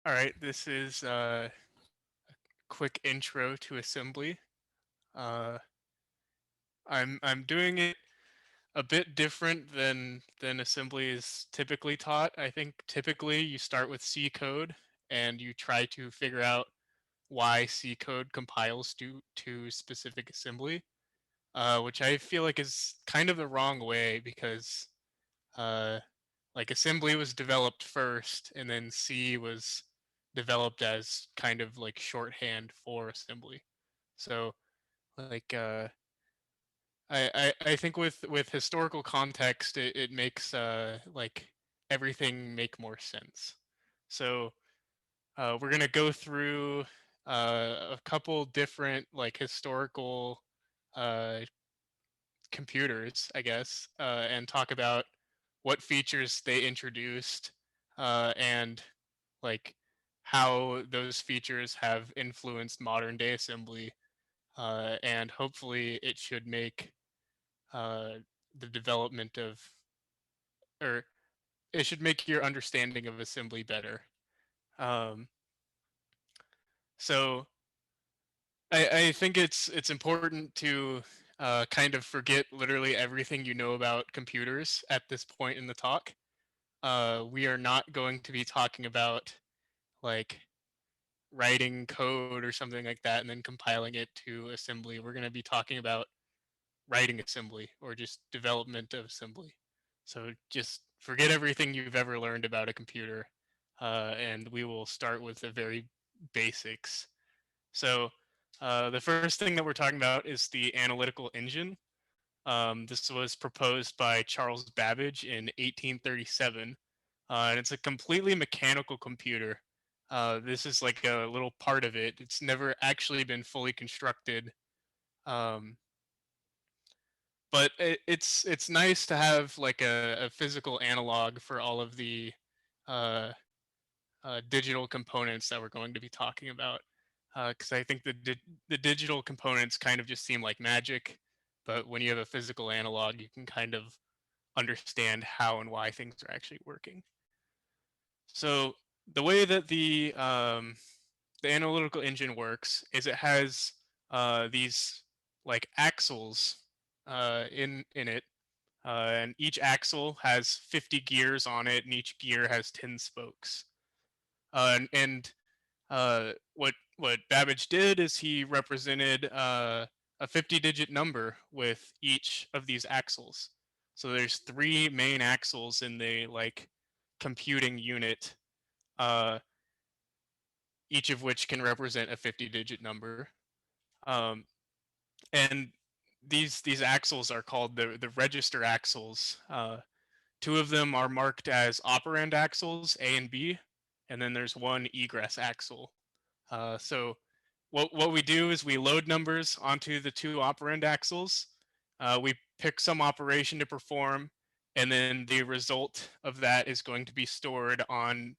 All right, this is a quick intro to assembly. Uh, I'm doing it a bit different than assembly is typically taught. I think typically you start with C code and you try to figure out why C code compiles to specific assembly, which I feel like is kind of the wrong way because uh, like assembly was developed first and then C was developed as kind of like shorthand for assembly. So like I think with historical context it makes like everything make more sense. So we're gonna go through a couple different like historical uh, computers, I guess, and talk about what features they introduced and like how those features have influenced modern day assembly, and hopefully it should make uh, the development of, or it should make your understanding of assembly better. Um, so I think it's important to kind of forget literally everything you know about computers at this point in the talk. We are not going to be talking about like writing code or something like that and then compiling it to assembly. We're going to be talking about writing assembly or just development of assembly. So just forget everything you've ever learned about a computer, and we will start with the very basics. So the first thing that we're talking about is the analytical engine. This was proposed by Charles Babbage in 1837, and it's a completely mechanical computer. This is like a little part of it. It's never actually been fully constructed, um, but it's nice to have like a physical analog for all of the uh, digital components that we're going to be talking about. Because I think the digital components kind of just seem like magic, but when you have a physical analog, you can kind of understand how and why things are actually working. So the way that the analytical engine works is it has these like axles in it, and each axle has 50 gears on it, and each gear has 10 spokes. And what Babbage did is he represented a 50-digit number with each of these axles. So there's three main axles in the like computing unit, uh, each of which can represent a 50-digit number. Um, and these axles are called the register axles. Two of them are marked as operand axles, A and B, and then there's one egress axle. So what we do is we load numbers onto the two operand axles. We pick some operation to perform, and then the result of that is going to be stored on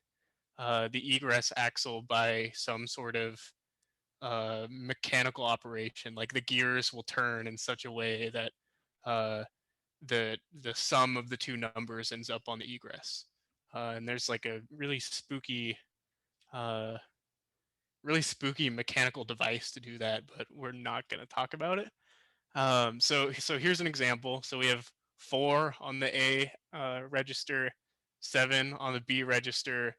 the egress axle by some sort of mechanical operation. Like the gears will turn in such a way that uh, the sum of the two numbers ends up on the egress. And there's like a uh, really spooky mechanical device to do that, but we're not going to talk about it. So here's an example. So we have 4 on the A register, 7 on the B register,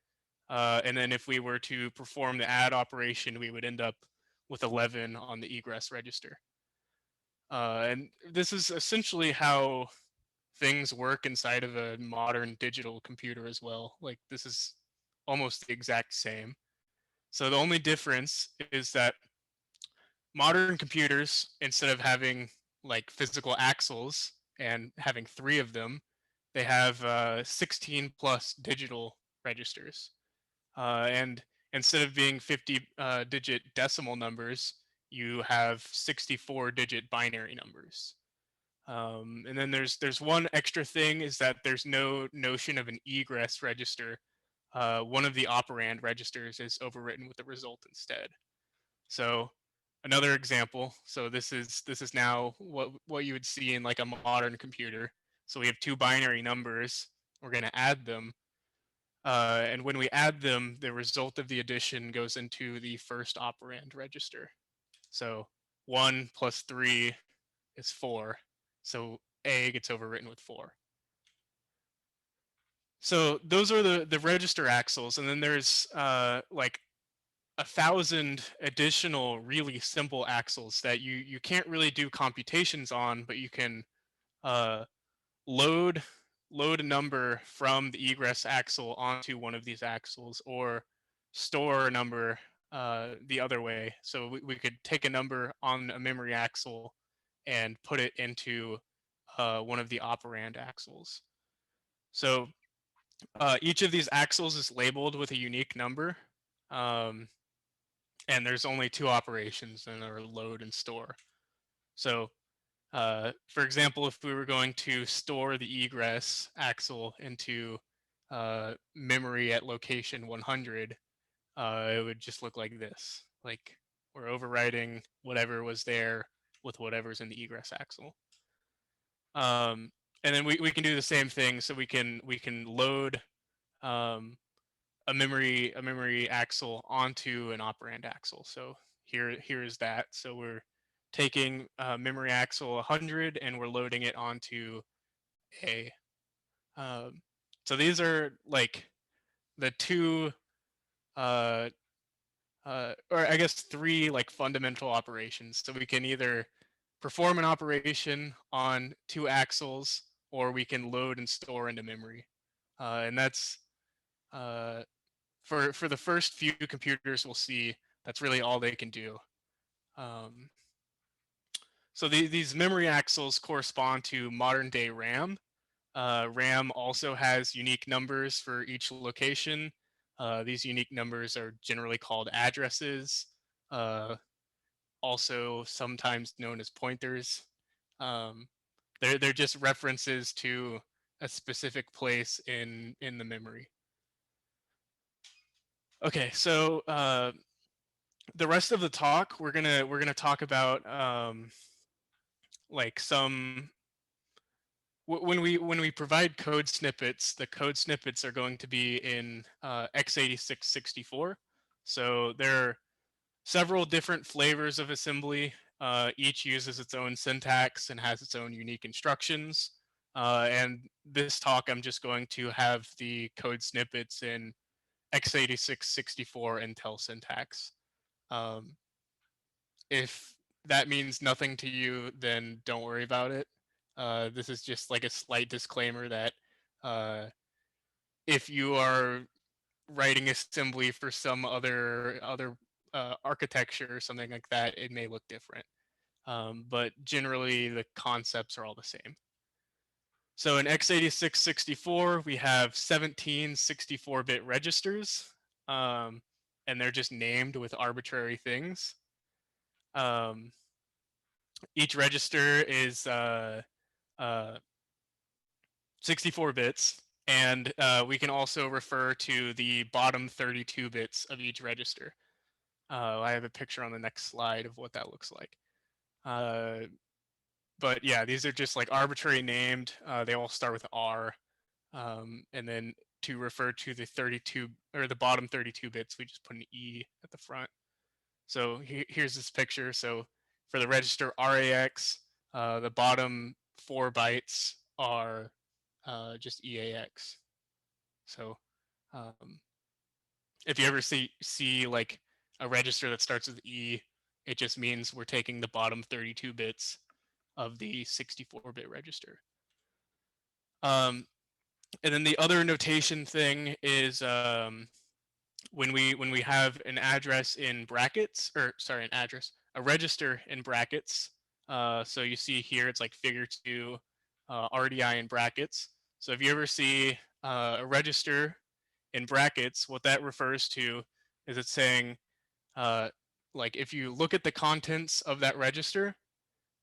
and then if we were to perform the add operation, we would end up with 11 on the egress register. And this is essentially how things work inside of a modern digital computer as well. Like this is almost the exact same. So the only difference is that modern computers, instead of having like physical axles and having 3 of them, they have 16 plus digital registers. And instead of being 50 digit decimal numbers, you have 64-digit binary numbers. And then there's one extra thing is that there's no notion of an egress register. One of the operand registers is overwritten with the result instead. So another example. So this is now what you would see in like a modern computer. So we have two binary numbers. We're going to add them. And when we add them, the result of the addition goes into the first operand register. So 1 plus 3 is 4. So A gets overwritten with 4. So those are the register axles, and then there's like 1,000 additional really simple axles that you can't really do computations on, but you can uh, load load a number from the egress axle onto one of these axles, or store a number the other way. So we could take a number on a memory axle and put it into one of the operand axles. So each of these axles is labeled with a unique number, um, and there's only two operations, and they're load and store. So for example, if we were going to store the egress axle into memory at location 100, it would just look like this. Like we're overwriting whatever was there with whatever's in the egress axle. And then we can do the same thing. So we can load um, a memory axle onto an operand axle. So here is that. So we're taking memory axle 100 and we're loading it onto A. Um, so these are like the two, uh, or I guess three like fundamental operations. So we can either perform an operation on two axles, or we can load and store into memory. And that's uh, for the first few computers we'll see, that's really all they can do. Um, so these memory axles correspond to modern day RAM. RAM also has unique numbers for each location. These unique numbers are generally called addresses, uh, also sometimes known as pointers. Um, they're just references to a specific place in the memory. Okay, so the rest of the talk, we're gonna talk about like some when we provide code snippets, the code snippets are going to be in x86-64. So there are several different flavors of assembly. Each uses its own syntax and has its own unique instructions. And this talk, I'm just going to have the code snippets in x86-64 Intel syntax. Um, if that means nothing to you, then don't worry about it. This is just like a slight disclaimer that uh, if you are writing assembly for some other architecture or something like that, it may look different. But generally, the concepts are all the same. So in x86-64, we have 17 64-bit registers, um, and they're just named with arbitrary things. Um, each register is uh, 64 bits, and we can also refer to the bottom 32 bits of each register. I have a picture on the next slide of what that looks like. But yeah, these are just like arbitrary named. They all start with R, and then to refer to the 32 or the bottom 32 bits, we just put an E at the front. So here's this picture. So for the register RAX, the bottom 4 bytes are just EAX. So um, if you ever see like a register that starts with E, it just means we're taking the bottom 32 bits of the 64-bit register. And then the other notation thing is when we have an address in brackets, or sorry, a register in brackets. So you see here, it's like figure 2, RDI in brackets. So if you ever see a register in brackets, what that refers to is it's saying, like if you look at the contents of that register,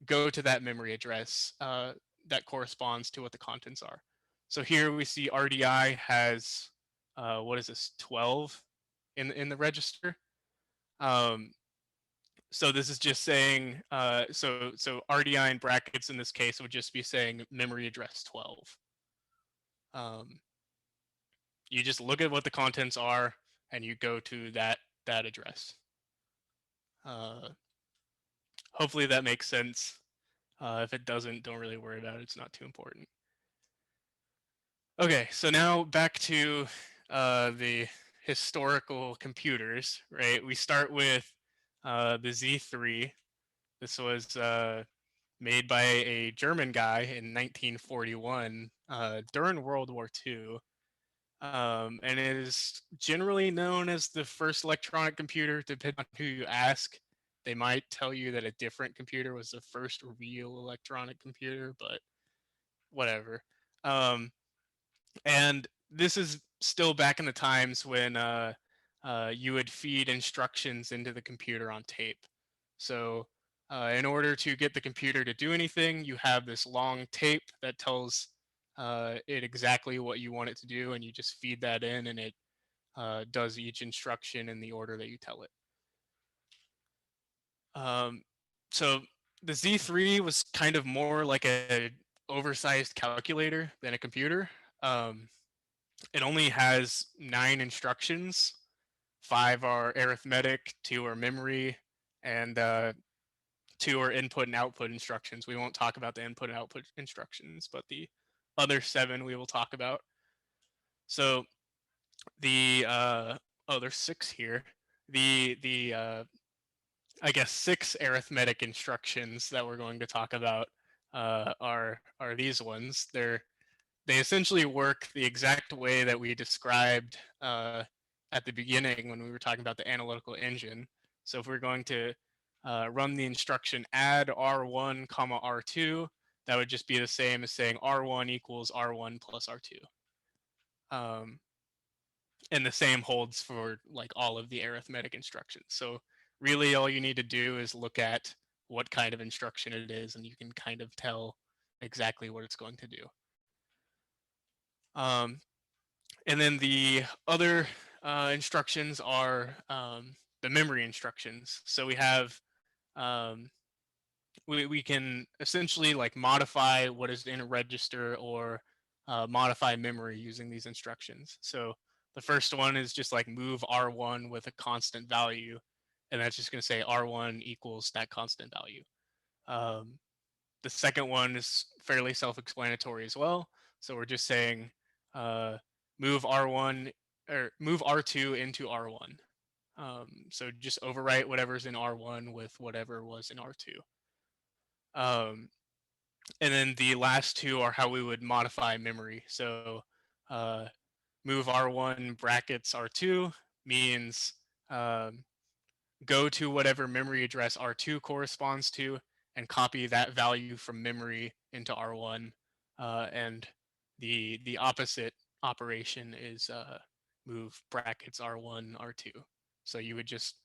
go to that memory address that corresponds to what the contents are. So here we see RDI has, what is this, 12 in the register. Um, so this is just saying, so RDI in brackets in this case would just be saying memory address 12. Um, You just look at what the contents are and you go to that address. Hopefully that makes sense. If it doesn't, don't really worry about it. It's not too important. Okay, so now back to the historical computers, right? We start with the Z3. This was made by a German guy in 1941 during World War II. And it is generally known as the first electronic computer. Depending on who you ask, they might tell you that a different computer was the first real electronic computer, but whatever. Um, and this is still back in the times when you would feed instructions into the computer on tape. So, in order to get the computer to do anything, you have this long tape that tells it exactly what you want it to do, and you just feed that in, and it does each instruction in the order that you tell it. Um, so the Z3 was kind of more like a oversized calculator than a computer. Um, it only has 9 instructions. 5 are arithmetic, 2 are memory, and 2 are input and output instructions. We won't talk about the input and output instructions, but the other 7 we will talk about. So the there's 6 here. The I guess 6 arithmetic instructions that we're going to talk about are these ones. They essentially work the exact way that we described at the beginning when we were talking about the analytical engine. So if we're going to run the instruction add R1 comma R2, that would just be the same as saying R1 equals R1 plus R2. Um, and the same holds for like all of the arithmetic instructions. So really all you need to do is look at what kind of instruction it is, and you can kind of tell exactly what it's going to do. Um, and then the other instructions are the memory instructions. So we have um, we can essentially like modify what is in a register or modify memory using these instructions. So the first one is just like move R1 with a constant value, and that's just going to say R1 equals that constant value. Um, the second one is fairly self-explanatory as well. So we're just saying uh, move R1 or move R2 into R1. So just overwrite whatever's in R1 with whatever was in R2. Um, and then the last 2 are how we would modify memory. So uh, move R1 brackets R2 means um, go to whatever memory address R2 corresponds to and copy that value from memory into R1. And the opposite operation is move brackets R1, R2. So you would just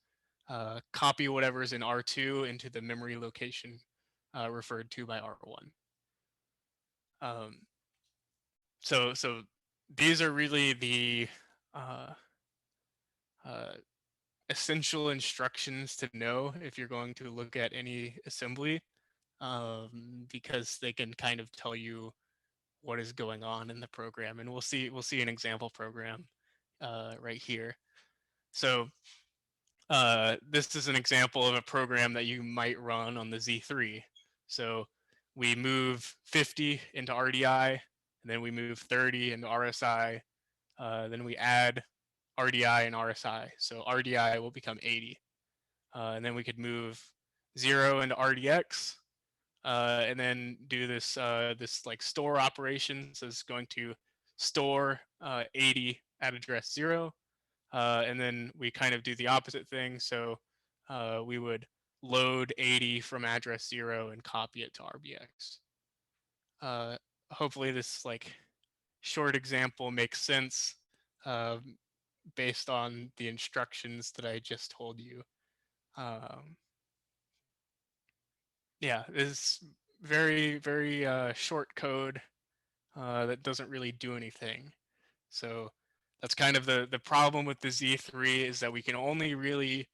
copy whatever's in R2 into the memory location referred to by R1. Um, so these are really the uh, uh, essential instructions to know if you're going to look at any assembly, because they can kind of tell you what is going on in the program, and we'll see an example program right here. So this is an example of a program that you might run on the Z3. So we move 50 into RDI, and then we move 30 into RSI. Then we add RDI and RSI. So RDI will become 80. And then we could move 0 into RDX, and then do this like store operation. So it's going to store 80 at address 0. And then we kind of do the opposite thing. So we would load 80 from address 0 and copy it to RBX. Hopefully this like short example makes sense based on the instructions that I just told you. Um, yeah, this very, very short code that doesn't really do anything. So that's kind of the problem with the Z3 is that we can only really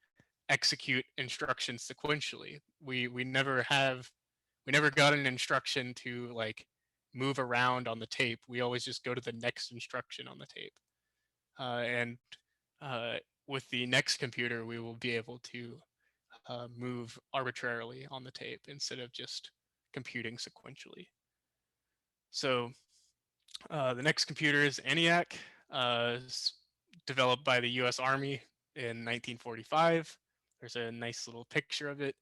execute instructions sequentially. We never got an instruction to like move around on the tape. We always just go to the next instruction on the tape. and with the next computer, we will be able to move arbitrarily on the tape instead of just computing sequentially. So the next computer is Eniac, developed by the U.S. Army in 1945. There's a nice little picture of it.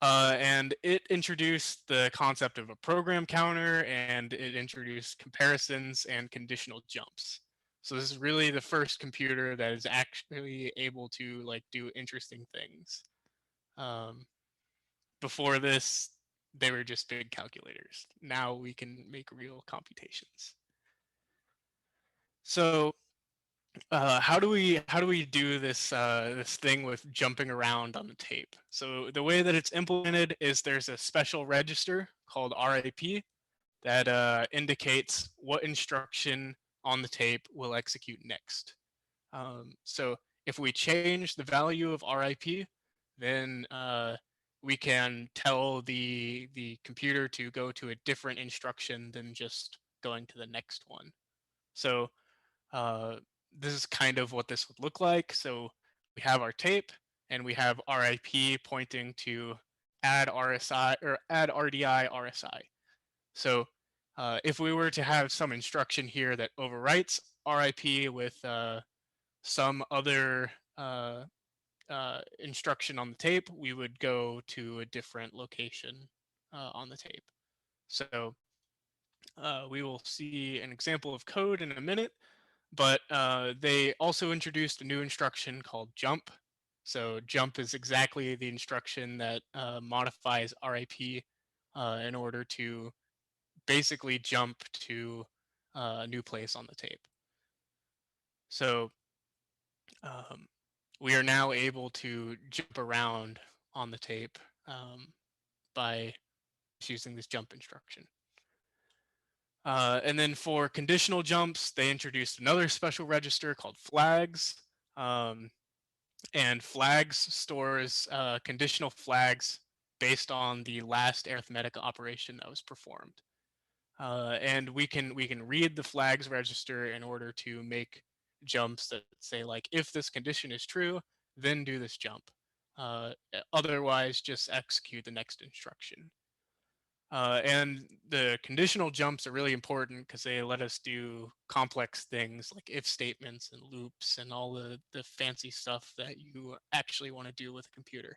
And it introduced the concept of a program counter, and it introduced comparisons and conditional jumps. So this is really the first computer that is actually able to like do interesting things. Um, Before this, they were just big calculators. Now we can make real computations. So how do we do this this thing with jumping around on the tape? So the way that it's implemented is there's a special register called RIP that indicates what instruction on the tape will execute next. So if we change the value of RIP, then we can tell the computer to go to a different instruction than just going to the next one. So uh, this is kind of what this would look like. So we have our tape and we have RIP pointing to add RSI or add RDI RSI. So if we were to have some instruction here that overwrites RIP with some other instruction on the tape, we would go to a different location on the tape. So we will see an example of code in a minute, but they also introduced a new instruction called jump. So jump is exactly the instruction that modifies RIP in order to basically jump to a new place on the tape. So um, we are now able to jump around on the tape by using this jump instruction. And then for conditional jumps, they introduced another special register called flags. Um, and flags stores conditional flags based on the last arithmetic operation that was performed. And we can read the flags register in order to make jumps that say like if this condition is true, then do this jump. Otherwise, just execute the next instruction. And the conditional jumps are really important because they let us do complex things like if statements and loops and all the fancy stuff that you actually want to do with a computer.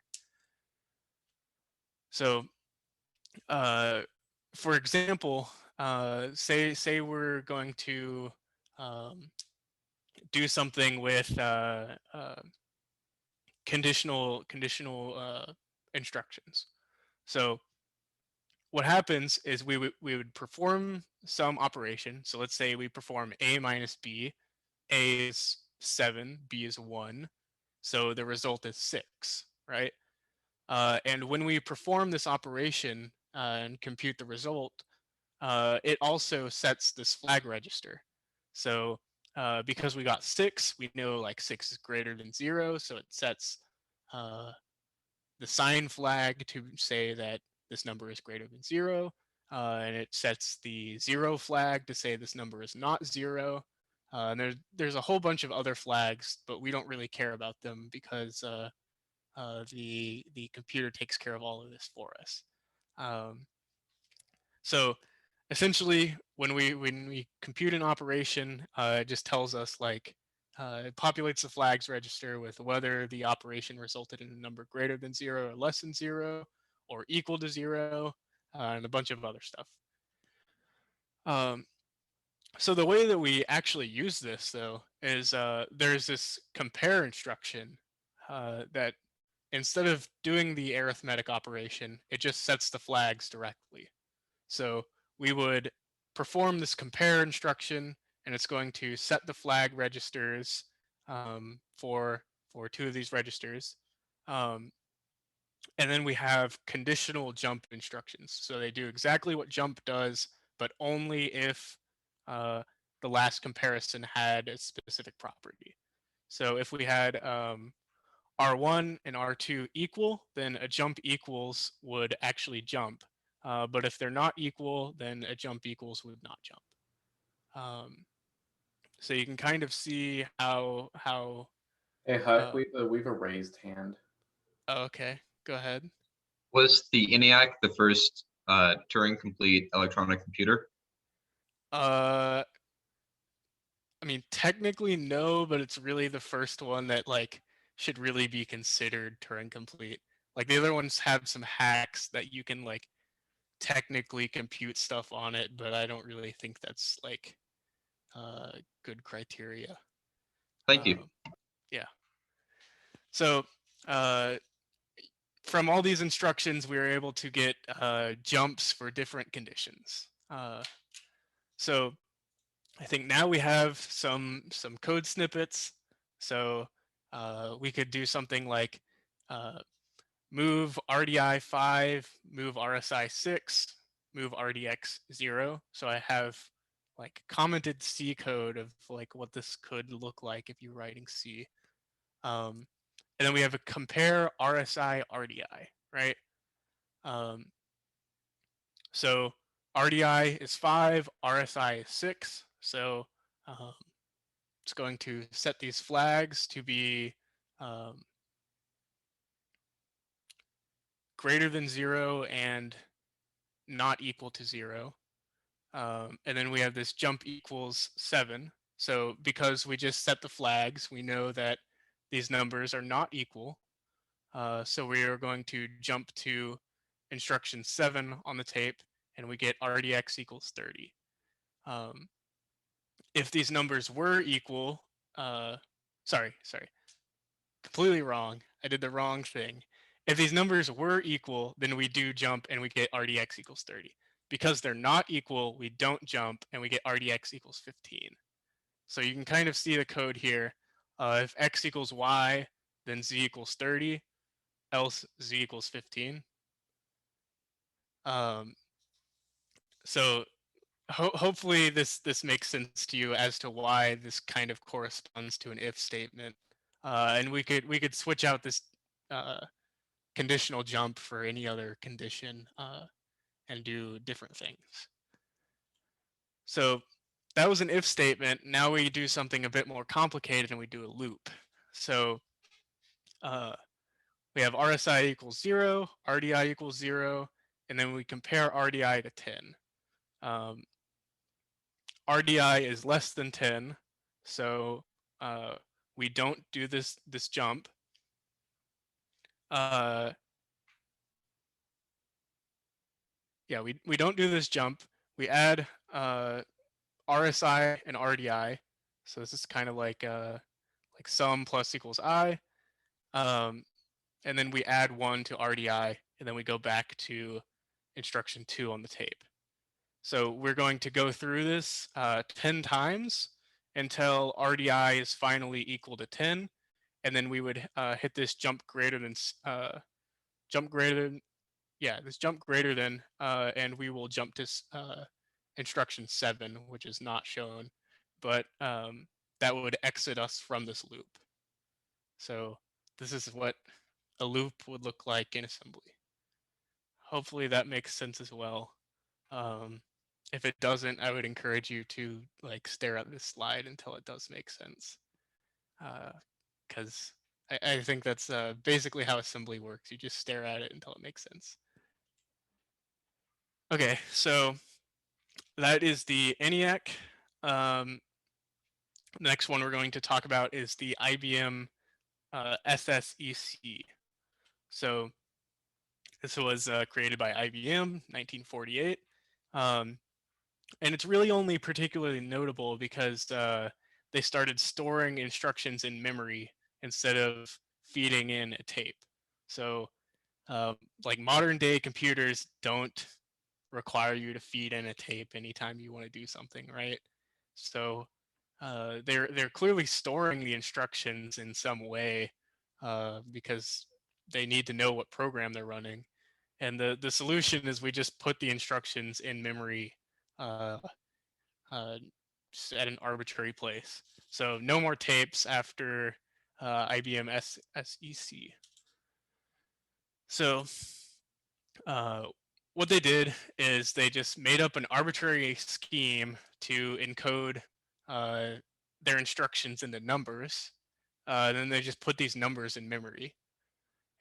So, uh, for example, say we're going to um, do something with conditional instructions. So what happens is we would perform some operation. So let's say we perform a minus b. A is 7, b is 1. So the result is 6, right? And when we perform this operation and compute the result, it also sets this flag register. So because we got 6, we know like 6 is greater than 0. So it sets uh, the sign flag to say that this number is greater than 0. And it sets the 0 flag to say this number is not 0. And there's a whole bunch of other flags, but we don't really care about them because the computer takes care of all of this for us. Um, so essentially, when we compute an operation, it just tells us like it populates the flags register with whether the operation resulted in a number greater than 0 or less than 0 or equal to 0 and a bunch of other stuff. Um, so the way that we actually use this though is there's this compare instruction that instead of doing the arithmetic operation, it just sets the flags directly. So we would perform this compare instruction, and it's going to set the flag registers for two of these registers. Um, and then we have conditional jump instructions. So they do exactly what jump does, but only if the last comparison had a specific property. So if we had R1 and R2 equal, then a jump equals would actually jump. But if they're not equal, then a jump equals would not jump. Um, So you can kind of see how Hey Huck, uh, we've a raised hand. oh, okay, go ahead. Was the Eniac the first Turing complete electronic computer? Uh, I mean, technically no, but it's really the first one that like should really be considered Turing complete. Like the other ones have some hacks that you can like technically compute stuff on it, but I don't really think that's like uh, good criteria. Thank you. Um, yeah. So uh, from all these instructions, we were able to get jumps for different conditions. So I think now we have some code snippets. So we could do something like uh, move RDI 5, move RSI 6, move RDX 0. So I have like commented C code of like what this could look like if you're writing C. Um, and then we have a compare RSI RDI, right? Um, so RDI is 5, RSI is 6. So um, it's going to set these flags to be um, greater than 0 and not equal to 0. And then we have this jump equals 7. So because we just set the flags, we know that these numbers are not equal. So we are going to jump to instruction 7 on the tape, and we get RDX equals 30. Um, if these numbers were equal, uh, sorry, completely wrong. I did the wrong thing. If these numbers were equal, then we do jump and we get RDX equals 30. Because they're not equal, we don't jump and we get RDX equals 15. So you can kind of see the code here. If x equals y, then z equals 30, else z equals 15. Um, so hopefully this makes sense to you as to why this kind of corresponds to an if statement. And we could switch out this uh, conditional jump for any other condition and do different things. So that was an if statement. Now we do something a bit more complicated and we do a loop. So uh, we have RSI equals 0, RDI equals 0, and then we compare RDI to 10. Um, RDI is less than 10, so uh, we don't do this jump. Uh, yeah, we don't do this jump. We add RSI and RDI. So this is kind of like sum plus equals I. Um, and then we add 1 to RDI, and then we go back to instruction 2 on the tape. So we're going to go through this 10 times until RDI is finally equal to 10, and then we would hit this jump greater than jump greater than this jump greater than, and we will jump to instruction 7, which is not shown, but that would exit us from this loop. So this is what a loop would look like in assembly. Hopefully that makes sense as well. Um, if it doesn't, I would encourage you to like stare at this slide until it does make sense, because I think that's basically how assembly works. You just stare at it until it makes sense. Okay, so that is the ENIAC. Um, the next one we're going to talk about is the IBM SSEC. So this was created by IBM, 1948. Um, and it's really only particularly notable because they started storing instructions in memory instead of feeding in a tape. So like modern day computers don't require you to feed in a tape anytime you want to do something, right? So they're clearly storing the instructions in some way because they need to know what program they're running. And the solution is we just put the instructions in memory uh, uh, at an arbitrary place. So no more tapes after IBM SSEC. So uh, what they did is they just made up an arbitrary scheme to encode uh, their instructions into numbers. Then they just put these numbers in memory.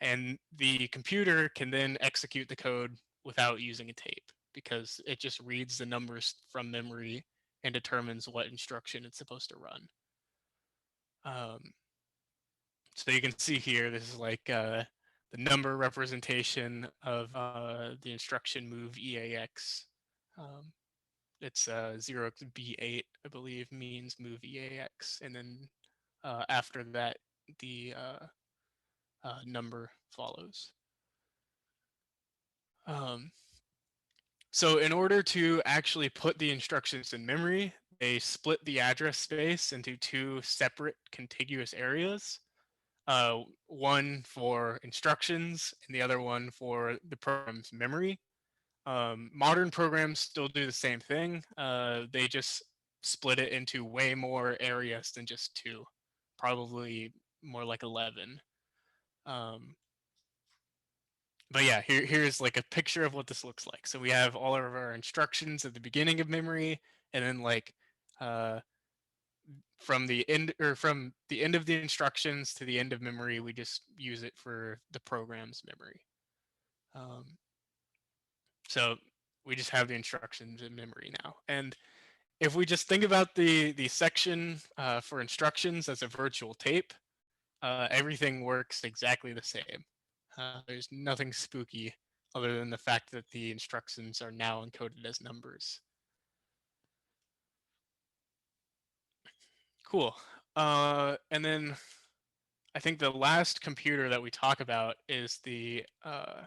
And the computer can then execute the code without using a tape because it just reads the numbers from memory and determines what instruction it's supposed to run. So you can see here, this is like the number representation of the instruction move EAX. It's 0 to B8, I believe, means move EAX. And then after that, the number follows. So in order to actually put the instructions in memory, they split the address space into two separate contiguous areas. One for instructions and the other one for the program's memory. Modern programs still do the same thing. They just split it into way more areas than just two, probably more like 11. But yeah, here's like a picture of what this looks like. So we have all of our instructions at the beginning of memory, and then like from the end of the instructions to the end of memory, we just use it for the program's memory. So we just have the instructions in memory now. And if we just think about the section for instructions as a virtual tape, everything works exactly the same. There's nothing spooky other than the fact that the instructions are now encoded as numbers. Cool. And then I think the last computer that we talk about is the, I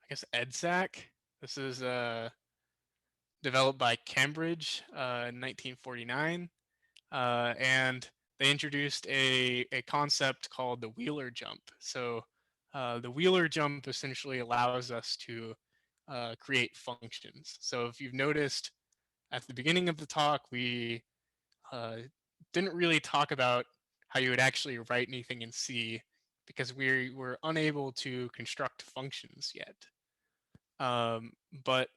guess, EDSAC. This is developed by Cambridge in 1949. And they introduced a concept called the Wheeler jump. So the Wheeler jump essentially allows us to create functions. So if you've noticed at the beginning of the talk, we didn't really talk about how you would actually write anything in C because we were unable to construct functions yet. But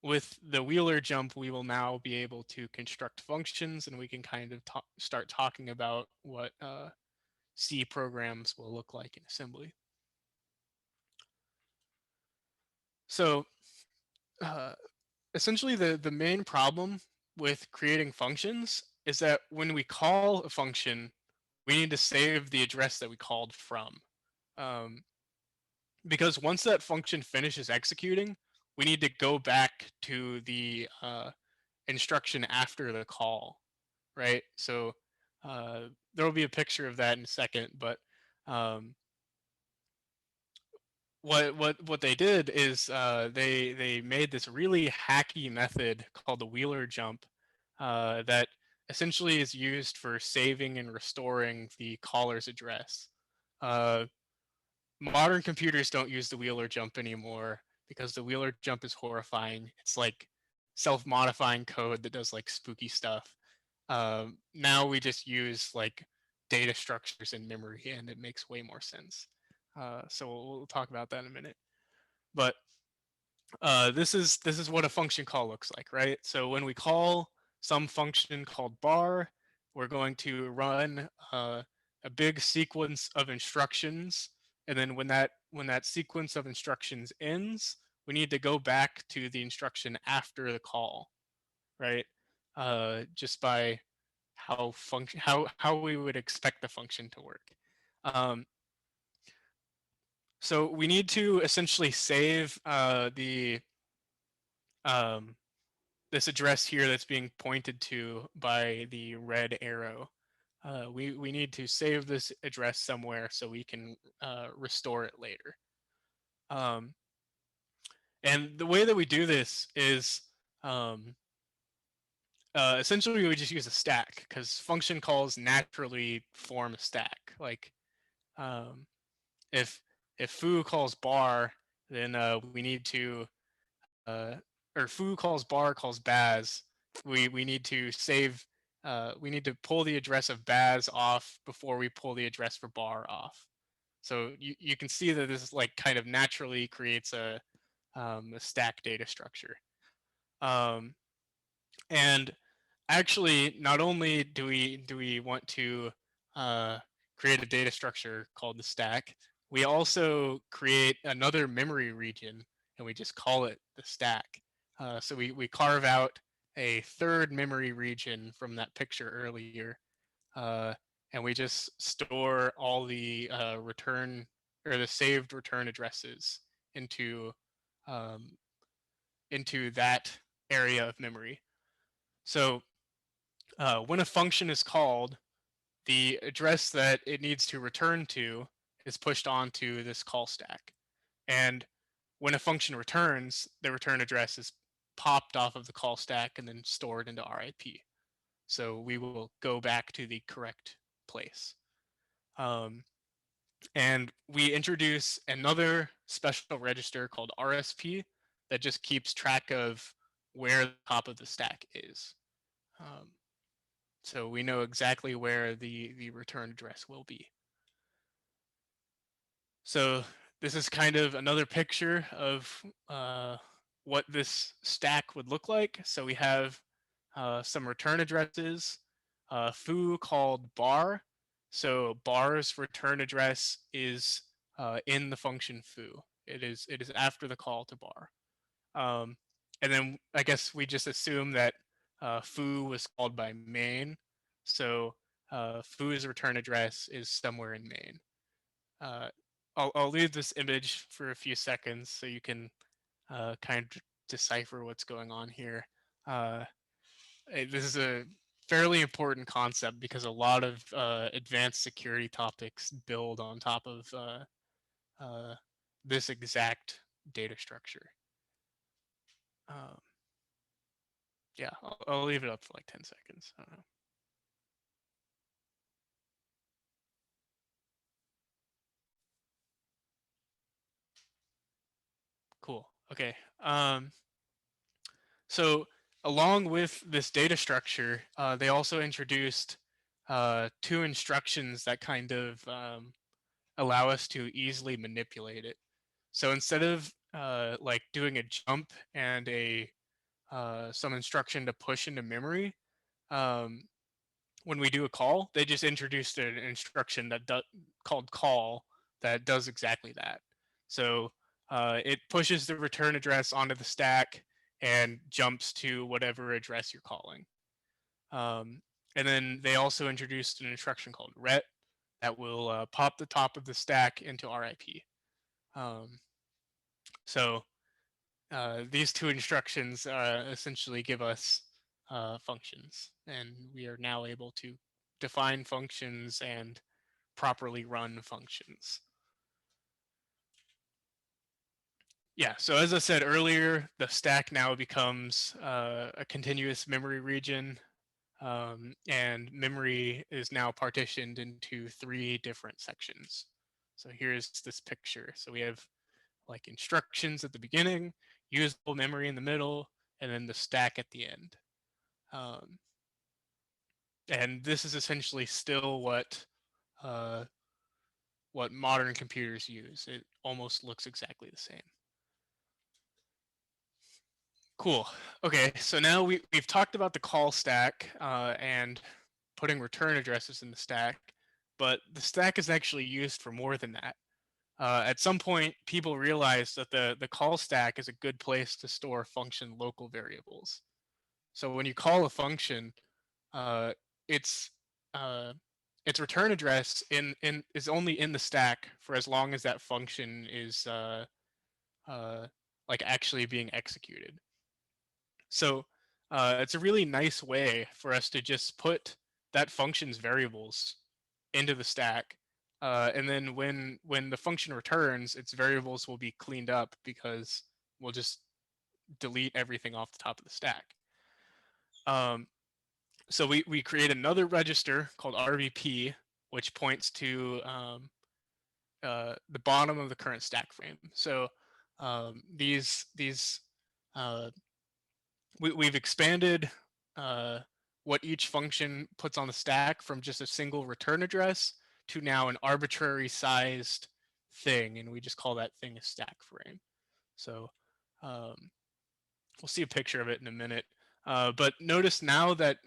with the Wheeler jump, we will now be able to construct functions, and we can kind of start talking about what C programs will look like in assembly. So essentially the main problem with creating functions is that when we call a function, we need to save the address that we called from. Because once that function finishes executing, we need to go back to the instruction after the call, right? So there will be a picture of that in a second, but what they did is they made this really hacky method called the Wheeler jump that essentially is used for saving and restoring the caller's address. Modern computers don't use the Wheeler jump anymore because the Wheeler jump is horrifying. It's like self-modifying code that does like spooky stuff. Now we just use like data structures in memory, and it makes way more sense. So we'll talk about that in a minute. But this is what a function call looks like, right? So when we call some function called bar, we're going to run a big sequence of instructions, and then when that sequence of instructions ends, we need to go back to the instruction after the call, right? Just by how we would expect the function to work. So we need to essentially save this address here that's being pointed to by the red arrow. We need to save this address somewhere so we can restore it later. And the way that we do this is essentially we just use a stack because function calls naturally form a stack. Like if foo calls bar, then we need to or foo calls bar calls baz, we need to save we need to pull the address of baz off before we pull the address for bar off. So you can see that this like kind of naturally creates a stack data structure. And actually, not only do we want to create a data structure called the stack, we also create another memory region, and we just call it the stack. So we carve out a third memory region from that picture earlier, uh, and we just store all the return or the saved return addresses into um, into that area of memory. So when a function is called, the address that it needs to return to is pushed onto this call stack. And when a function returns, the return address is popped off of the call stack and then stored into RIP. So we will go back to the correct place. And we introduce another special register called RSP that just keeps track of where the top of the stack is. So we know exactly where the return address will be. So this is kind of another picture of what this stack would look like. So we have some return addresses, foo called bar. So bar's return address is in the function foo. It is after the call to bar. And then I guess we just assume that foo was called by main. So foo's return address is somewhere in main. I'll leave this image for a few seconds so you can kind of decipher what's going on here. This is a fairly important concept because a lot of advanced security topics build on top of this exact data structure. Yeah, I'll leave it up for like 10 seconds. I don't know. Cool. Okay. So along with this data structure, they also introduced two instructions that kind of allow us to easily manipulate it. So instead of like doing a jump and a some instruction to push into memory, um, when we do a call, they just introduced an instruction that called call that does exactly that. So it pushes the return address onto the stack and jumps to whatever address you're calling. And then they also introduced an instruction called ret that will pop the top of the stack into RIP. So these two instructions essentially give us functions, and we are now able to define functions and properly run functions. Yeah, so as I said earlier, the stack now becomes a continuous memory region, and memory is now partitioned into 3 different sections. So here's this picture. So we have like instructions at the beginning, usable memory in the middle, and then the stack at the end. And this is essentially still what modern computers use. It almost looks exactly the same. Cool. Okay, so now we've talked about the call stack and putting return addresses in the stack, but the stack is actually used for more than that. At some point, people realized that the call stack is a good place to store function local variables. So when you call a function, uh, its uh, its return address is only in the stack for as long as that function is like actually being executed. So it's a really nice way for us to just put that function's variables into the stack. And then when the function returns, its variables will be cleaned up because we'll just delete everything off the top of the stack. So we create another register called RVP, which points to the bottom of the current stack frame. So these we've expanded what each function puts on the stack from just a single return address to now an arbitrary sized thing, and we just call that thing a stack frame. So we'll see a picture of it in a minute. But notice now that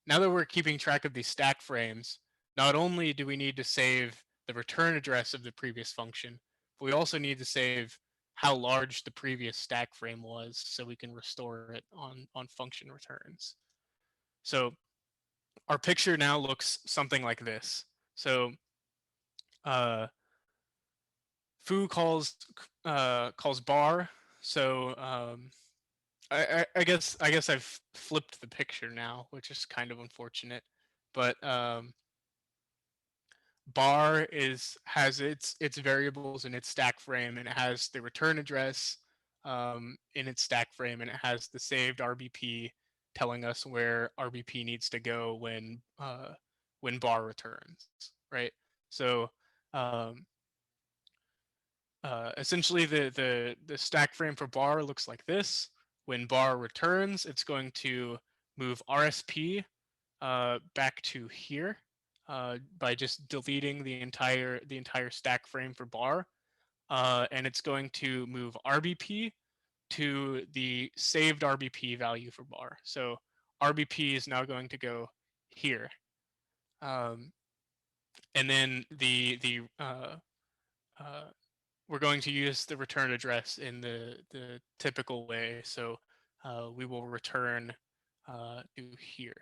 we're keeping track of these stack frames, not only do we need to save the return address of the previous function, but we also need to save how large the previous stack frame was so we can restore it on function returns. So our picture now looks something like this. So foo calls bar. So I guess I've flipped the picture now, which is kind of unfortunate. But bar has its variables in its stack frame, and it has the return address in its stack frame, and it has the saved RBP telling us where RBP needs to go when bar returns, right? So um, essentially the stack frame for bar looks like this. When bar returns, it's going to move RSP back to here by just deleting the entire stack frame for bar, and it's going to move RBP to the saved RBP value for bar. So RBP is now going to go here, and then we're going to use the return address in the typical way. So we will return to here.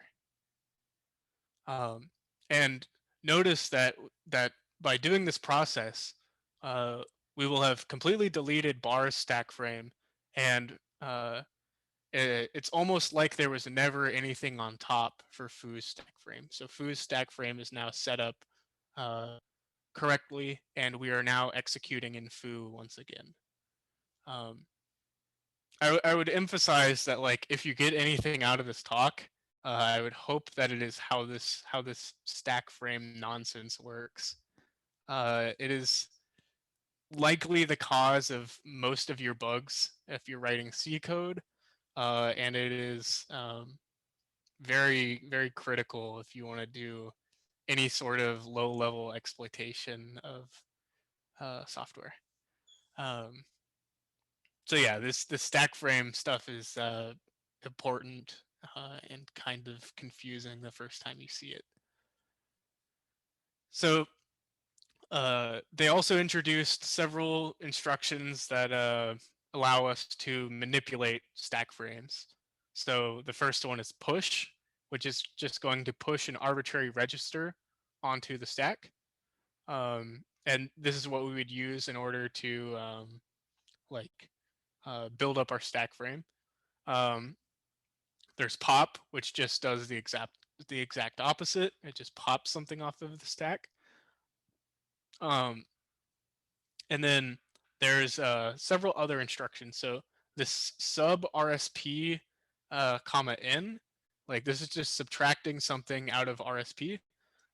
And notice that by doing this process, we will have completely deleted bar's stack frame, and it's almost like there was never anything on top for foo's stack frame. So foo's stack frame is now set up correctly, and we are now executing in foo once again. I would emphasize that, like, if you get anything out of this talk, I would hope that it is how this stack frame nonsense works. It is likely the cause of most of your bugs if you're writing C code, and it is very, very critical if you want to do any sort of low-level exploitation of software. So yeah, this stack frame stuff is important and kind of confusing the first time you see it. So they also introduced several instructions that allow us to manipulate stack frames. So the first one is push, which is just going to push an arbitrary register onto the stack. And this is what we would use in order to build up our stack frame. There's pop, which just does the exact opposite. It just pops something off of the stack. And then there's several other instructions. So this sub RSP comma n, like this is just subtracting something out of RSP,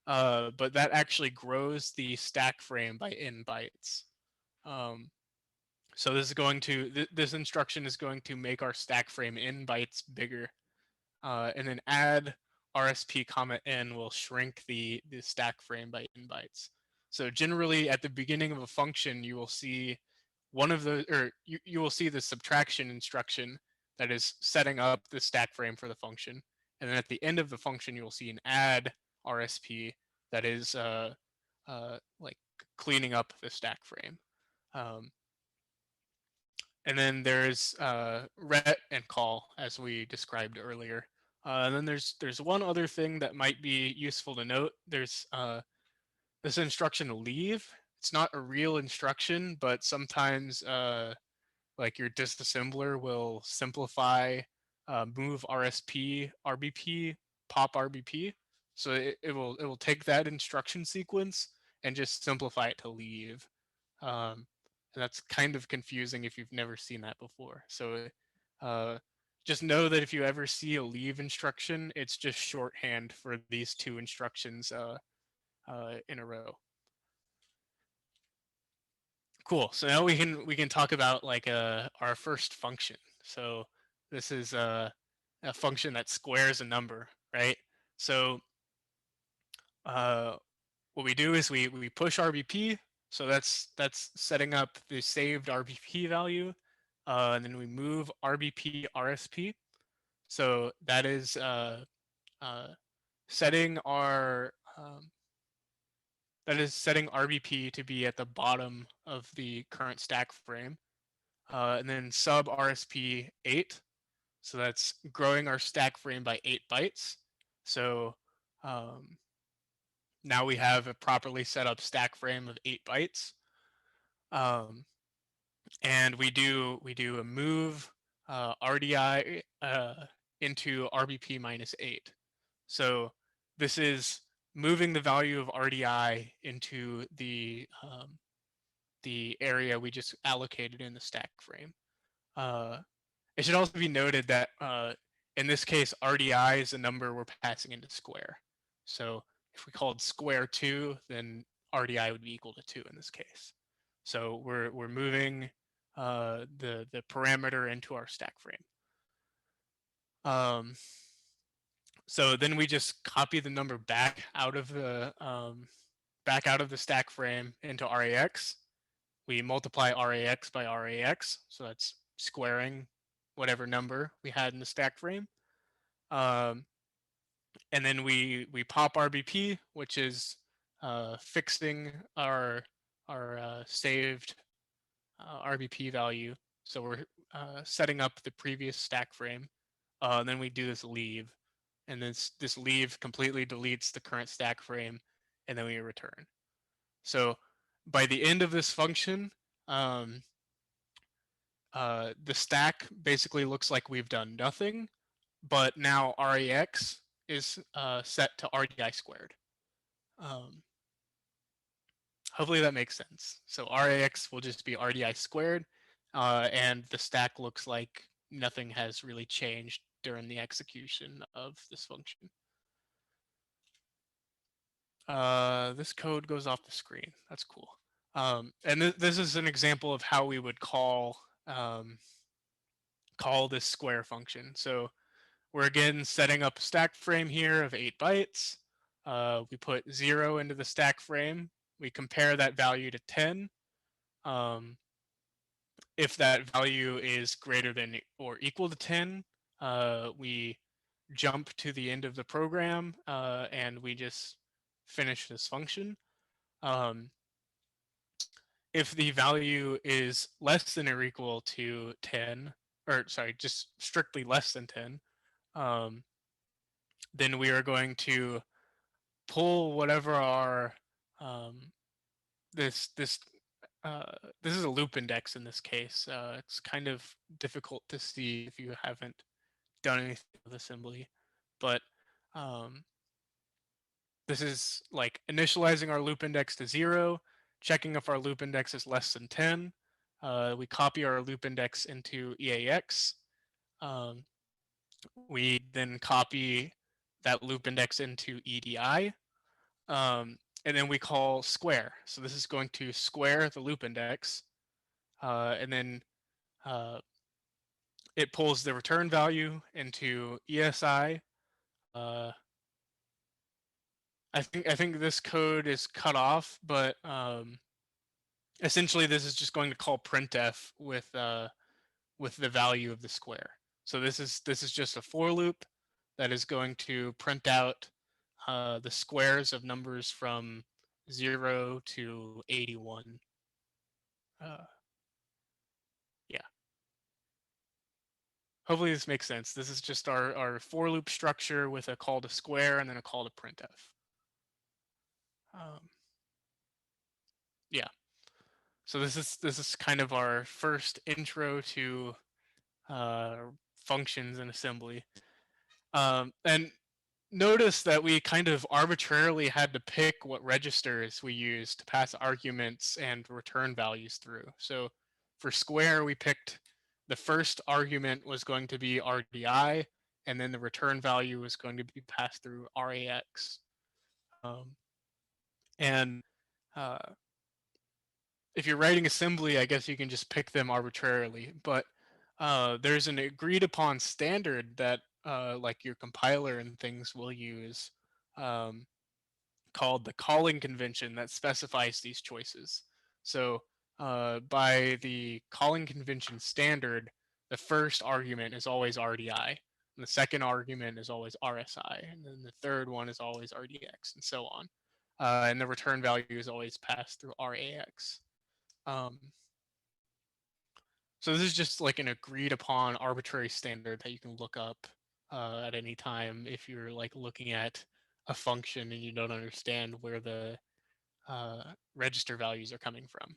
but that actually grows the stack frame by n bytes. So this is going to this instruction is going to make our stack frame n bytes bigger, and then add RSP comma n will shrink the stack frame by n bytes. So generally at the beginning of a function, you will see one of the, or you will see the subtraction instruction that is setting up the stack frame for the function. And then at the end of the function, you will see an add RSP that is like cleaning up the stack frame. And then there's ret and call, as we described earlier. And then there's one other thing that might be useful to note. There's this instruction leave. It's not a real instruction, but sometimes like your disassembler will simplify move RSP, RBP, pop RBP. So it will take that instruction sequence and just simplify it to leave. And that's kind of confusing if you've never seen that before. So just know that if you ever see a leave instruction, it's just shorthand for these two instructions in a row. Cool. So now we can talk about like our first function. So this is a function that squares a number, right? So what we do is we push RBP. So that's setting up the saved RBP value, and then we move RBP RSP. So that is setting our setting RBP to be at the bottom of the current stack frame, and then sub RSP 8. So that's growing our stack frame by 8 bytes. So now we have a properly set up stack frame of 8 bytes. And we do a move RDI into RBP minus 8. So this is moving the value of RDI into the area we just allocated in the stack frame. It should also be noted that in this case, RDI is a number we're passing into square. So if we called square 2, then RDI would be equal to 2 in this case. So we're moving the parameter into our stack frame. So then we just copy the number back out of the stack frame into RAX. We multiply RAX by RAX, so that's squaring whatever number we had in the stack frame. And then we pop RBP, which is fixing our saved RBP value. So we're setting up the previous stack frame. And then we do this leave, and this leave completely deletes the current stack frame, and then we return. So by the end of this function, the stack basically looks like we've done nothing, but now RAX is set to RDI squared. Hopefully that makes sense. So RAX will just be RDI squared, and the stack looks like nothing has really changed during the execution of this function. This code goes off the screen. That's cool. And this is an example of how we would call this square function. So we're again setting up a stack frame here of 8 bytes. We put 0 into the stack frame. We compare that value to 10. If that value is greater than or equal to 10, we jump to the end of the program and we just finish this function. If the value is less than or equal to 10, or sorry, just strictly less than 10, then we are going to pull whatever our this is a loop index in this case. It's kind of difficult to see if you haven't done anything with assembly, but this is like initializing our loop index to 0, checking if our loop index is less than 10. We copy our loop index into EAX. We then copy that loop index into EDI. And then we call square. So this is going to square the loop index. And then it pulls the return value into ESI. I think this code is cut off, but essentially this is just going to call printf with the value of the square. So this is just a for loop that is going to print out the squares of numbers from 0 to 81. Yeah. Hopefully this makes sense. This is just our for loop structure with a call to square and then a call to printf. Yeah. So this is kind of our first intro to functions in assembly. And notice that we kind of arbitrarily had to pick what registers we use to pass arguments and return values through. So for square, we picked the first argument was going to be RDI, and then the return value was going to be passed through RAX. And if you're writing assembly, I guess you can just pick them arbitrarily, but there's an agreed upon standard that like your compiler and things will use called the calling convention that specifies these choices. So by the calling convention standard, the first argument is always RDI, And the second argument is always RSI, and then the third one is always RDX, and so on. And the return value is always passed through RAX. So this is just like an agreed upon arbitrary standard that you can look up at any time if you're like looking at a function and you don't understand where the register values are coming from.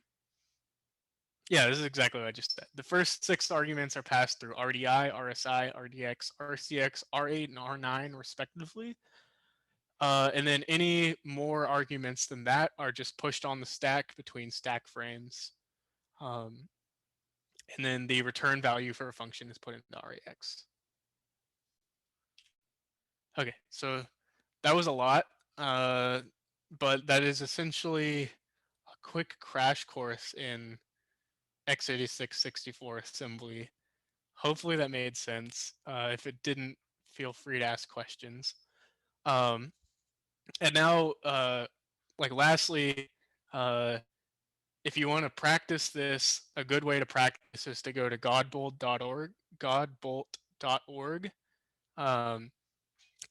Yeah, this is exactly what I just said. The first 6 arguments are passed through RDI, RSI, RDX, RCX, R8, and R9 respectively. And then any more arguments than that are just pushed on the stack between stack frames. And then the return value for a function is put into RAX. Okay, so that was a lot, but that is essentially a quick crash course in x86-64 assembly. Hopefully that made sense. If it didn't, feel free to ask questions. And now, like lastly, if you want to practice this, a good way to practice is to go to godbolt.org,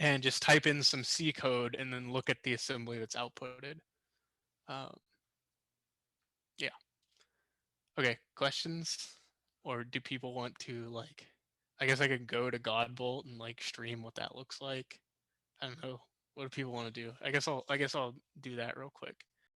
and just type in some C code and then look at the assembly that's outputted. Yeah. Okay, questions? Or do people want to like, I guess I could go to Godbolt and like stream what that looks like. I don't know. What do people want to do? I guess I'll do that real quick.